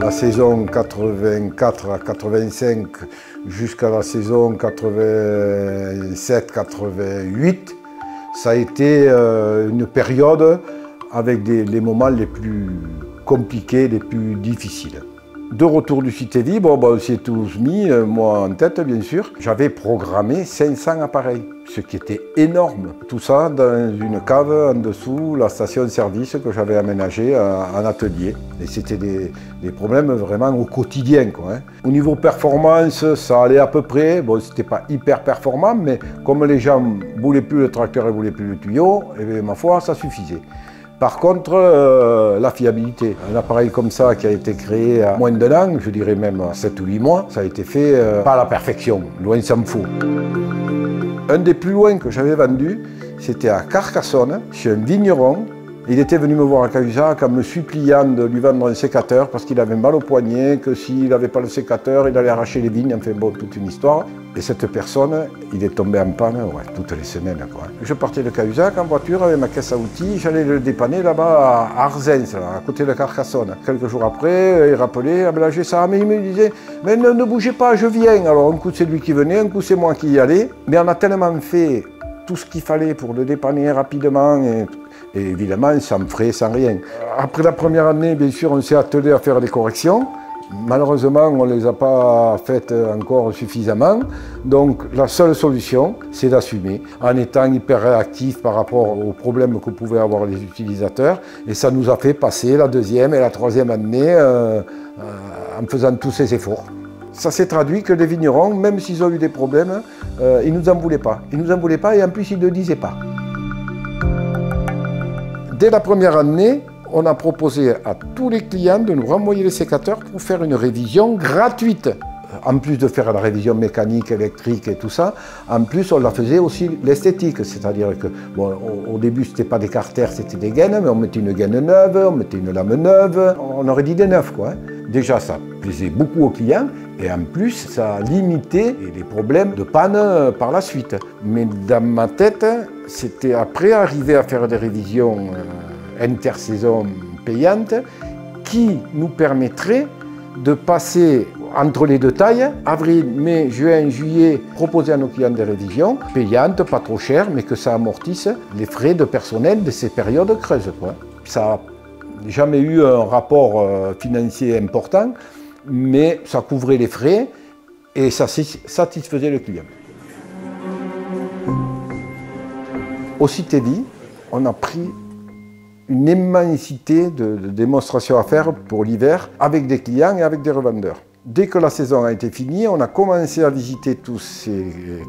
La saison 84 à 85 jusqu'à la saison 87-88, ça a été une période avec les moments les plus compliqués, les plus difficiles. De retour du Cité-Vie, on s'est tous mis, moi en tête bien sûr. J'avais programmé 500 appareils, ce qui était énorme. Tout ça dans une cave en dessous, la station-service que j'avais aménagée en atelier. Et c'était des problèmes vraiment au quotidien, quoi, hein. Au niveau performance, ça allait à peu près. Bon, c'était pas hyper performant, mais comme les gens ne voulaient plus le tracteur et ne voulaient plus le tuyau, et bien, ma foi, ça suffisait. Par contre, la fiabilité. Un appareil comme ça qui a été créé à moins d'un an, je dirais même 7 ou 8 mois, ça a été fait pas à la perfection, loin s'en faut. Un des plus loin que j'avais vendu, c'était à Carcassonne, chez un vigneron. Il était venu me voir à Cahuzac en me suppliant de lui vendre un sécateur parce qu'il avait mal au poignet, que s'il n'avait pas le sécateur, il allait arracher les vignes, enfin bon, toute une histoire. Et cette personne, il est tombé en panne toutes les semaines, quoi. Je partais de Cahuzac en voiture avec ma caisse à outils, j'allais le dépanner là-bas à Arzens, là, à côté de Carcassonne. Quelques jours après, il rappelait, ah ben là j'ai ça, mais il me disait, mais ne bougez pas, je viens. Alors un coup c'est lui qui venait, un coup c'est moi qui y allais. Mais on a tellement fait tout ce qu'il fallait pour le dépanner rapidement, et évidemment sans frais, sans rien. Après la première année, bien sûr, on s'est attelé à faire des corrections. Malheureusement, on ne les a pas faites encore suffisamment. Donc la seule solution, c'est d'assumer, en étant hyper réactif par rapport aux problèmes que pouvaient avoir les utilisateurs. Et ça nous a fait passer la deuxième et la troisième année en faisant tous ces efforts. Ça s'est traduit que les vignerons, même s'ils ont eu des problèmes, ils ne nous en voulaient pas. Ils ne nous en voulaient pas et en plus, ils ne le disaient pas. Dès la première année, on a proposé à tous les clients de nous renvoyer les sécateurs pour faire une révision gratuite. En plus de faire la révision mécanique, électrique et tout ça, en plus on la faisait aussi l'esthétique, c'est-à-dire que bon, au début c'était pas des carters, c'était des gaines, mais on mettait une gaine neuve, on mettait une lame neuve, on aurait dit des neufs, quoi, hein. Déjà ça plaisait beaucoup aux clients et en plus ça limitait les problèmes de panne par la suite. Mais dans ma tête, c'était après arriver à faire des révisions intersaison payantes qui nous permettraient de passer entre les deux tailles, avril, mai, juin, juillet, proposer à nos clients des révisions payantes, pas trop chères, mais que ça amortisse les frais de personnel de ces périodes creuses, quoi. Ça n'a jamais eu un rapport financier important, mais ça couvrait les frais et ça satisfaisait le client. Au Cité-Vie, on a pris une immensité de démonstrations à faire pour l'hiver avec des clients et avec des revendeurs. Dès que la saison a été finie, on a commencé à visiter tous ces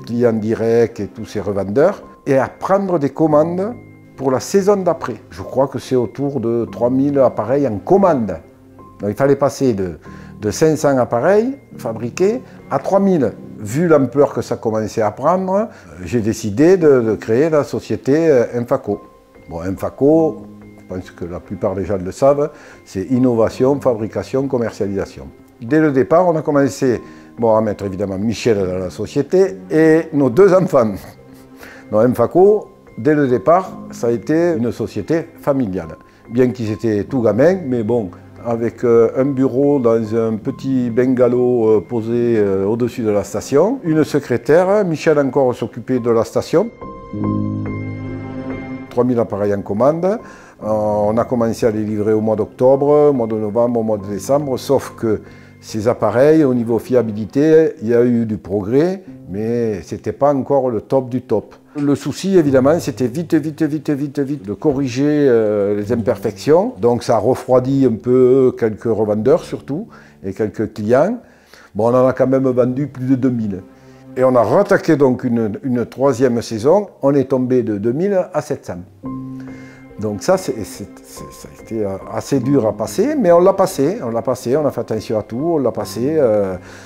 clients directs et tous ces revendeurs et à prendre des commandes pour la saison d'après. Je crois que c'est autour de 3000 appareils en commande. Donc il fallait passer de 500 appareils fabriqués à 3000. Vu l'ampleur que ça commençait à prendre, j'ai décidé de créer la société Infaco. Bon, Infaco, je pense que la plupart des gens le savent, c'est innovation, fabrication, commercialisation. Dès le départ, on a commencé à mettre évidemment Michel dans la société et nos 2 enfants. Donc Infaco, dès le départ, ça a été une société familiale. Bien qu'ils étaient tout gamins, mais bon, avec un bureau dans un petit bungalow posé au-dessus de la station, une secrétaire, Michel encore s'occupait de la station. 3000 appareils en commande. On a commencé à les livrer au mois d'octobre, au mois de novembre, au mois de décembre, sauf que ces appareils, au niveau fiabilité, il y a eu du progrès, mais ce n'était pas encore le top du top. Le souci, évidemment, c'était vite de corriger les imperfections. Donc ça a refroidi un peu quelques revendeurs surtout, et quelques clients. Bon, on en a quand même vendu plus de 2000. Et on a rattaqué donc une troisième saison, on est tombé de 2000 à 700. Donc ça a été assez dur à passer, mais on l'a passé, on a fait attention à tout, on l'a passé.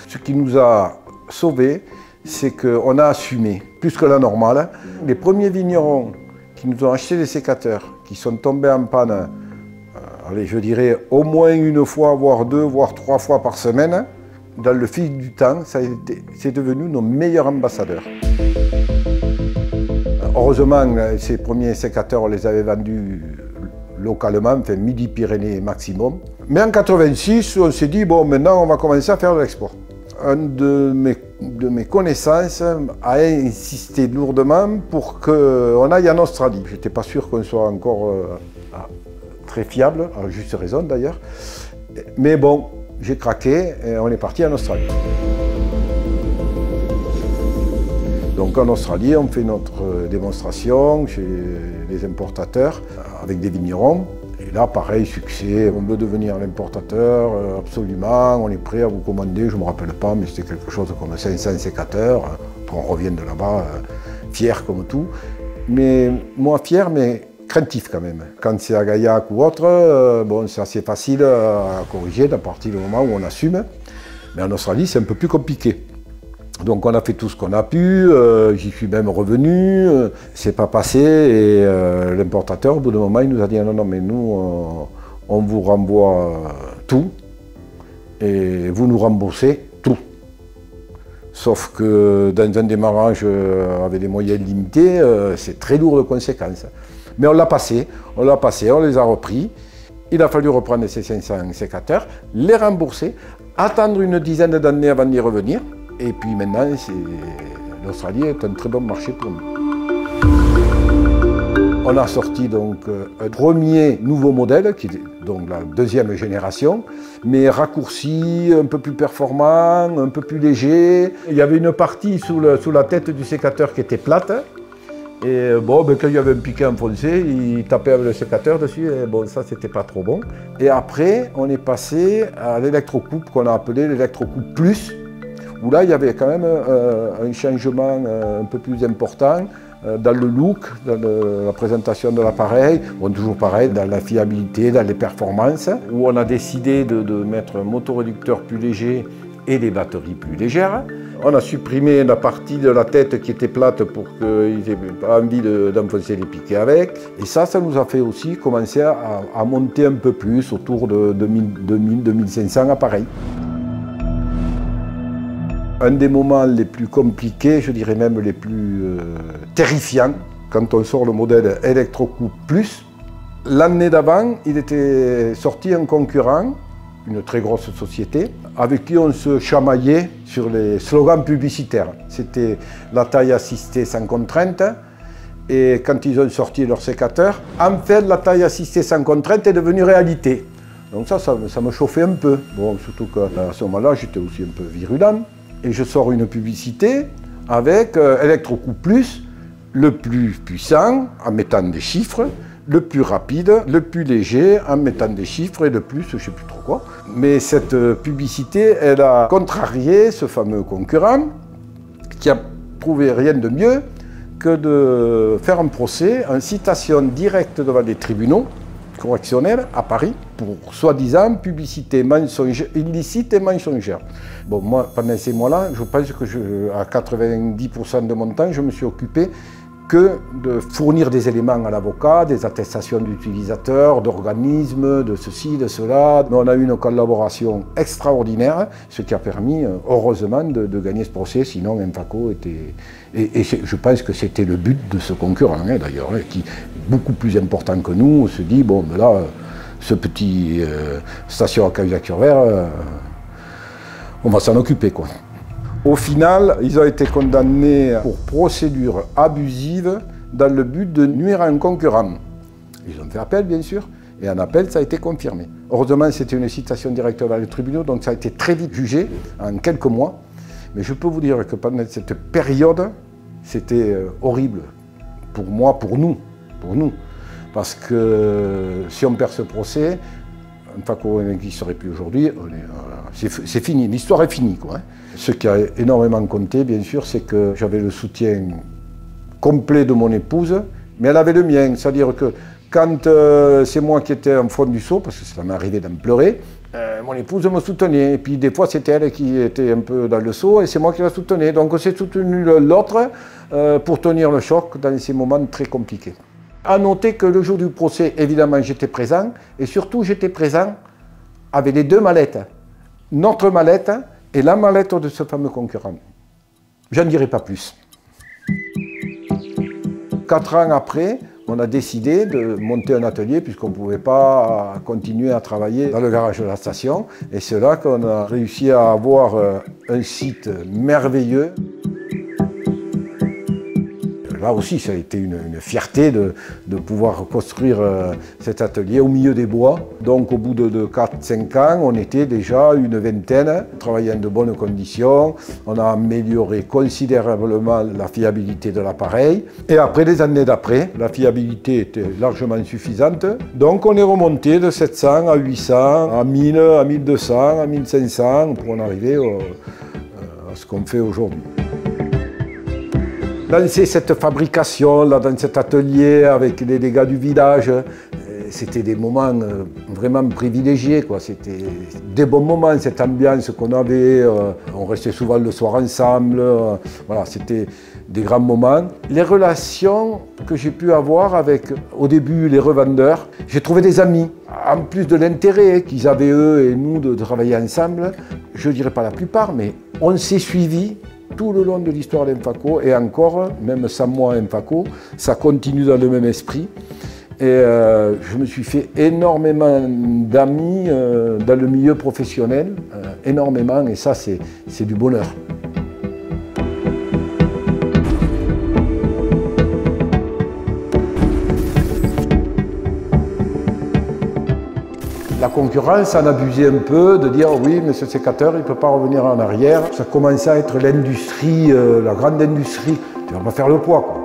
Ce qui nous a sauvés, c'est qu'on a assumé, plus que la normale. Les premiers vignerons qui nous ont acheté des sécateurs, qui sont tombés en panne, allez, je dirais au moins une fois, voire 2, voire 3 fois par semaine, dans le fil du temps, c'est devenu nos meilleurs ambassadeurs. Heureusement, ces premiers sécateurs, on les avait vendus localement, enfin Midi-Pyrénées maximum. Mais en 86, on s'est dit, bon, maintenant on va commencer à faire de l'export. Un de mes connaissances a insisté lourdement pour qu'on aille en Australie. Je n'étais pas sûr qu'on soit encore très fiable, à juste raison d'ailleurs. Mais bon, j'ai craqué et on est parti en Australie. Donc en Australie, on fait notre démonstration chez les importateurs avec des vignerons. Et là, pareil, succès, on veut devenir l'importateur, absolument, on est prêt à vous commander, je ne me rappelle pas, mais c'était quelque chose comme 500 sécateurs. Après, on revient de là-bas, fier comme tout. Mais moi, fier, mais craintif quand même. Quand c'est à Gaillac ou autre, bon, c'est assez facile à corriger à partir du moment où on assume. Mais en Australie, c'est un peu plus compliqué. Donc on a fait tout ce qu'on a pu, j'y suis même revenu, c'est pas passé et l'importateur au bout d'un moment il nous a dit non, non mais nous on vous renvoie tout et vous nous remboursez tout. Sauf que dans un démarrage avec des moyens limités, c'est très lourd de conséquences. Mais on l'a passé, on les a repris. Il a fallu reprendre ces 500 sécateurs, les rembourser, attendre une dizaine d'années avant d'y revenir. Et puis maintenant, l'Australie est un très bon marché pour nous. On a sorti donc un premier nouveau modèle, qui est donc la deuxième génération, mais raccourci, un peu plus performant, un peu plus léger. Il y avait une partie sous la tête du sécateur qui était plate. Et bon, ben, quand il y avait un piquet enfoncé, il tapait avec le sécateur dessus, et bon, ça, c'était pas trop bon. Et après, on est passé à l'électrocoupe qu'on a appelé l'électrocoupe plus, où là, il y avait quand même un changement un peu plus important dans le look, dans la présentation de l'appareil, bon, toujours pareil, dans la fiabilité, dans les performances, où on a décidé de mettre un motoréducteur plus léger et des batteries plus légères. On a supprimé la partie de la tête qui était plate pour qu'ils n'aient pas envie d'enfoncer les piquets avec. Et ça nous a fait aussi commencer à monter un peu plus, autour de 2000-2500 appareils. Un des moments les plus compliqués, je dirais même les plus terrifiants, quand on sort le modèle ElectroCoupe Plus. L'année d'avant, il était sorti un concurrent, une très grosse société, avec qui on se chamaillait sur les slogans publicitaires. C'était la taille assistée sans contrainte, et quand ils ont sorti leur sécateur, enfin la taille assistée sans contrainte est devenue réalité. Donc ça me chauffait un peu. Bon, surtout qu'à ce moment-là, j'étais aussi un peu virulent. Et je sors une publicité avec ElectroCoupe Plus, le plus puissant en mettant des chiffres, le plus rapide, le plus léger en mettant des chiffres et le plus, je ne sais plus trop quoi. Mais cette publicité, elle a contrarié ce fameux concurrent qui a prouvé rien de mieux que de faire un procès en citation directe devant les tribunaux correctionnels à Paris pour soi-disant publicité illicite et mensongère. Bon, moi, pendant ces mois-là, je pense que à 90% de mon temps, je me suis occupé que de fournir des éléments à l'avocat, des attestations d'utilisateurs, d'organismes, de ceci, de cela. Mais on a eu une collaboration extraordinaire, ce qui a permis, heureusement, de gagner ce procès. Sinon, Infaco était... Et je pense que c'était le but de ce concurrent, hein, d'ailleurs, hein, qui est beaucoup plus important que nous. On se dit, bon, ben là, ce petit station à Cavaillon-sur-Vert, on va s'en occuper, quoi. Au final, ils ont été condamnés pour procédure abusive dans le but de nuire à un concurrent. Ils ont fait appel, bien sûr, et en appel, ça a été confirmé. Heureusement, c'était une citation directe vers les tribunaux, donc ça a été très vite jugé, en quelques mois. Mais je peux vous dire que pendant cette période, c'était horrible pour moi, pour nous. Parce que si on perd ce procès, Infaco qui ne serait plus aujourd'hui, c'est fini, l'histoire est finie, quoi. Ce qui a énormément compté, bien sûr, c'est que j'avais le soutien complet de mon épouse, mais elle avait le mien. C'est-à-dire que quand c'est moi qui étais en fond du seau, parce que ça m'est arrivé d'en pleurer, mon épouse me soutenait. Et puis des fois, c'était elle qui était un peu dans le seau et c'est moi qui la soutenais. Donc on s'est soutenu l'autre pour tenir le choc dans ces moments très compliqués. À noter que le jour du procès, évidemment, j'étais présent, et surtout j'étais présent avec les deux mallettes. Notre mallette et la mallette de ce fameux concurrent. Je n'en dirai pas plus. 4 ans après, On a décidé de monter un atelier puisqu'on ne pouvait pas continuer à travailler dans le garage de la station. Et c'est là qu'on a réussi à avoir un site merveilleux. Là aussi, ça a été une fierté de pouvoir construire cet atelier au milieu des bois. Donc au bout de 4-5 ans, on était déjà une vingtaine, on travaillait dans de bonnes conditions. On a amélioré considérablement la fiabilité de l'appareil. Et après, les années d'après, la fiabilité était largement suffisante. Donc on est remonté de 700 à 800, à 1000, à 1200, à 1500 pour en arriver à ce qu'on fait aujourd'hui. Lancer cette fabrication, là, dans cet atelier avec les gars du village, c'était des moments vraiment privilégiés, quoi. C'était des bons moments, cette ambiance qu'on avait. On restait souvent le soir ensemble. Voilà, c'était des grands moments. Les relations que j'ai pu avoir avec, au début, les revendeurs, j'ai trouvé des amis. En plus de l'intérêt qu'ils avaient, eux et nous, de travailler ensemble, je ne dirais pas la plupart, mais on s'est suivis tout le long de l'histoire d'Infaco, et encore, même sans moi Infaco, ça continue dans le même esprit. Et je me suis fait énormément d'amis dans le milieu professionnel, énormément, et ça c'est du bonheur. La concurrence en abusait un peu, de dire oui, mais ce sécateur, il ne peut pas revenir en arrière. Ça commençait à être l'industrie, la grande industrie. Tu ne vas pas faire le poids, quoi.